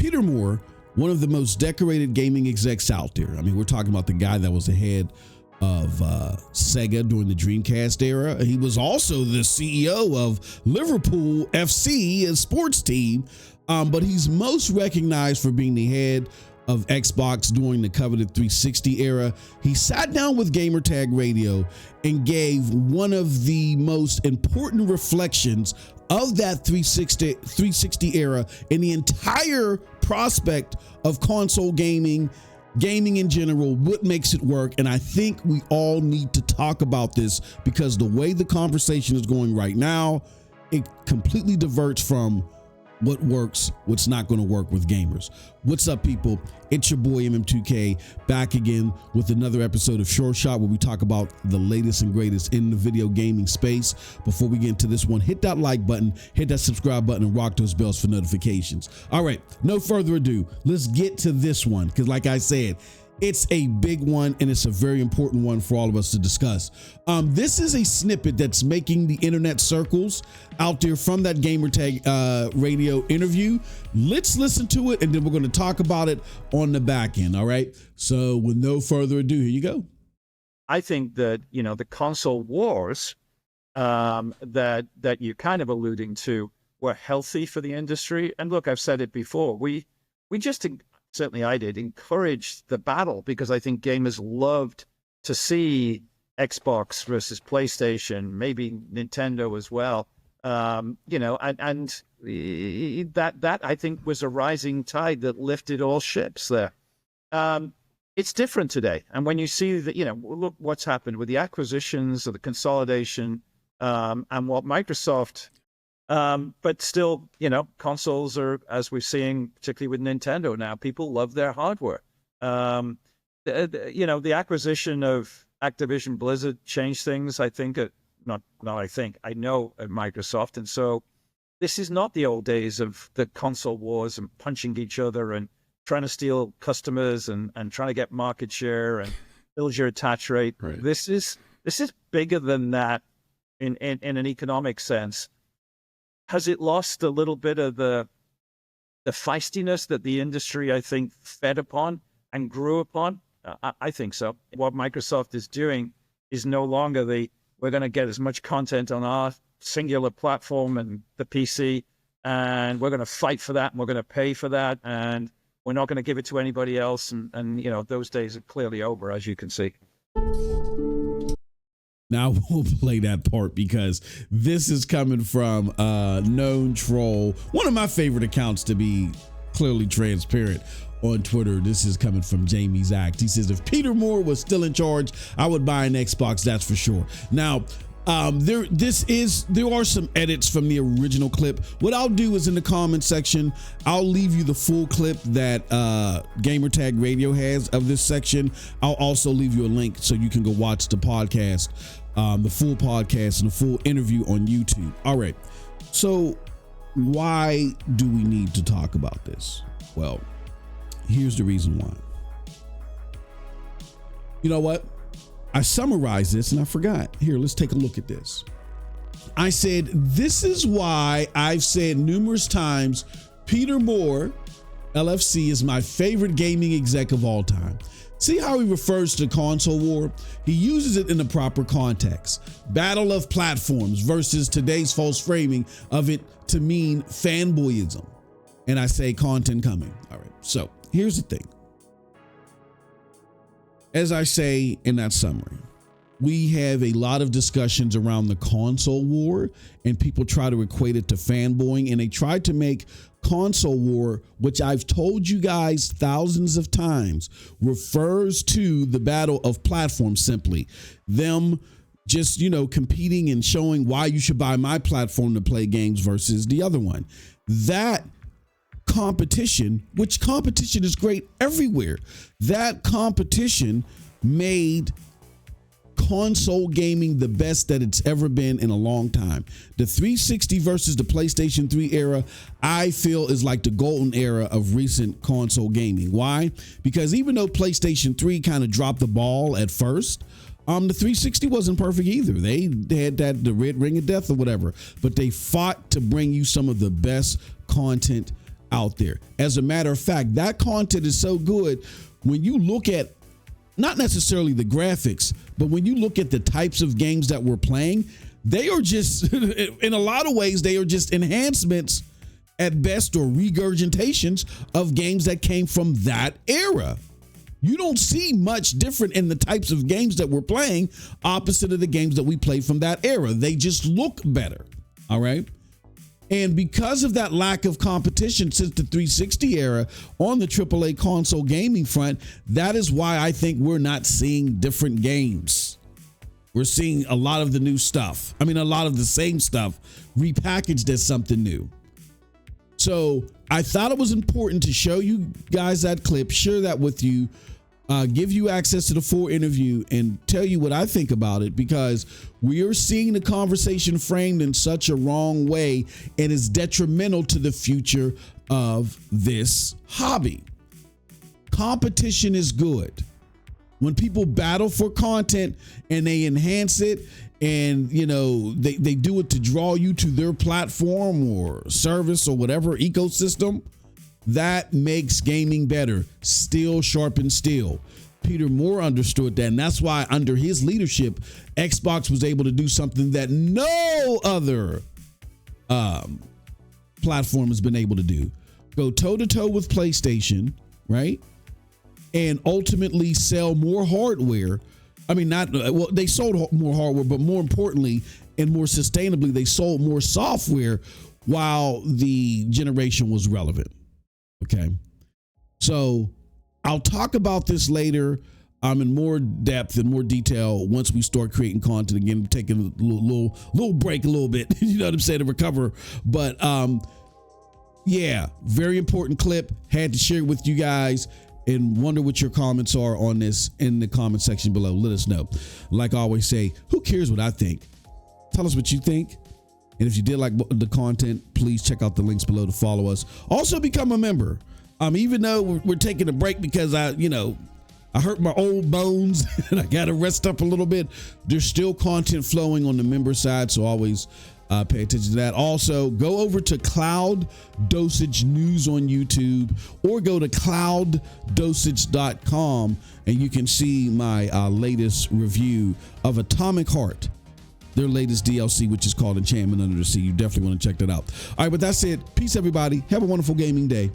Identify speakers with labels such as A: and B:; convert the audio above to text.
A: Peter Moore, one of the most decorated gaming execs out there. I mean, we're talking about the guy that was the head of Sega during the Dreamcast era. He was also the CEO of Liverpool FC, a sports team, but he's most recognized for being the head of Xbox during the coveted 360 era. He sat down with Gamertag Radio and gave one of the most important reflections of that 360 era and the entire prospect of console gaming in general, what makes it work. And I think we all need to talk about this because the way the conversation is going right now, it completely diverts from what works, what's not going to work with gamers. What's up, people? It's your boy MM2K back again with another episode of Short Shot where we talk about the latest and greatest in the video gaming space. Before we get into this one, hit that like button, hit that subscribe button, and rock those bells for notifications. All right, no further ado, let's get to this one because like I said, it's a big one and it's a very important one for all of us to discuss. This is a snippet that's making the internet circles out there from that Gamertag Radio interview. Let's listen to it and then we're going to talk about it on the back end. All right. So with no further ado, here you go.
B: I think that, the console wars that you're kind of alluding to were healthy for the industry. And look, I've said it before. We just certainly I did, encourage the battle because I think gamers loved to see Xbox versus PlayStation, maybe Nintendo as well. And that I think was a rising tide that lifted all ships there. It's different today. And when you see that, look what's happened with the acquisitions or the consolidation and what Microsoft but still, consoles are, as we're seeing, particularly with Nintendo now, people love their hardware. The acquisition of Activision Blizzard changed things, I think, I know at Microsoft. And so this is not the old days of the console wars and punching each other and trying to steal customers and trying to get market share and build your attach rate.
A: Right.
B: This is bigger than that in an economic sense. Has it lost a little bit of the feistiness that the industry, I think, fed upon and grew upon? I think so. What Microsoft is doing is no longer we're going to get as much content on our singular platform and the PC, and we're going to fight for that, and we're going to pay for that, and we're not going to give it to anybody else. And those days are clearly over, as you can see.
A: Now we'll play that part because this is coming from a known troll, one of my favorite accounts to be clearly transparent on Twitter. This is coming from Jamie's Act. He says, if Peter Moore was still in charge, I would buy an Xbox, that's for sure. Now, there are some edits from the original clip. What I'll do is in the comment section, I'll leave you the full clip that Gamertag Radio has of this section. I'll also leave you a link so you can go watch the podcast, the full podcast and the full interview on YouTube. All right. So why do we need to talk about this? Well, here's the reason why. You know what? I summarized this and I forgot. Here, let's take a look at this. I said, this is why I've said numerous times, Peter Moore, LFC, is my favorite gaming exec of all time. See how he refers to console war? He uses it in the proper context. Battle of platforms versus today's false framing of it to mean fanboyism. And I say content coming. All right. So here's the thing. As I say in that summary, we have a lot of discussions around the console war and people try to equate it to fanboying, and they try to make console war, which I've told you guys thousands of times, refers to the battle of platforms simply. Them just, competing and showing why you should buy my platform to play games versus the other one. That competition, which competition is great everywhere, that competition made console gaming the best that it's ever been in a long time. The 360 versus the PlayStation 3 era, I feel, is like the golden era of recent console gaming. Why? Because even though PlayStation 3 kind of dropped the ball at first, the 360 wasn't perfect either. They had the red ring of death or whatever, but they fought to bring you some of the best content out there. As a matter of fact, that content is so good when you look at not necessarily the graphics, but when you look at the types of games that we're playing, they are just, in a lot of ways, they are just enhancements at best or regurgitations of games that came from that era. You don't see much different in the types of games that we're playing opposite of the games that we played from that era. They just look better. All right. And because of that lack of competition since the 360 era on the AAA console gaming front, that is why I think we're not seeing different games. We're seeing a lot of the new stuff. I mean, a lot of the same stuff repackaged as something new. So I thought it was important to show you guys that clip, share that with you, give you access to the full interview and tell you what I think about it, because we are seeing the conversation framed in such a wrong way and is detrimental to the future of this hobby. Competition is good. When people battle for content and they enhance it and, you know, they do it to draw you to their platform or service or whatever ecosystem, that makes gaming better. Steel sharpens steel. Peter Moore understood that, and that's why under his leadership, Xbox was able to do something that no other platform has been able to do. Go toe-to-toe with PlayStation, right? And ultimately sell more hardware. I mean, they sold more hardware, but more importantly and more sustainably, they sold more software while the generation was relevant. Okay. So I'll talk about this later in more depth and more detail once we start creating content again, taking a little break a little bit, you know what I'm saying, to recover. But yeah, very important clip. Had to share it with you guys and wonder what your comments are on this in the comment section below. Let us know. Like I always say, who cares what I think? Tell us what you think. And if you did like the content, please check out the links below to follow us. Also become a member. Even though we're taking a break because I hurt my old bones and I got to rest up a little bit, there's still content flowing on the member side. So always pay attention to that. Also, go over to Cloud Dosage News on YouTube or go to clouddosage.com and you can see my latest review of Atomic Heart, their latest DLC, which is called Enchantment Under the Sea. You definitely want to check that out. All right, with that said, peace, everybody. Have a wonderful gaming day.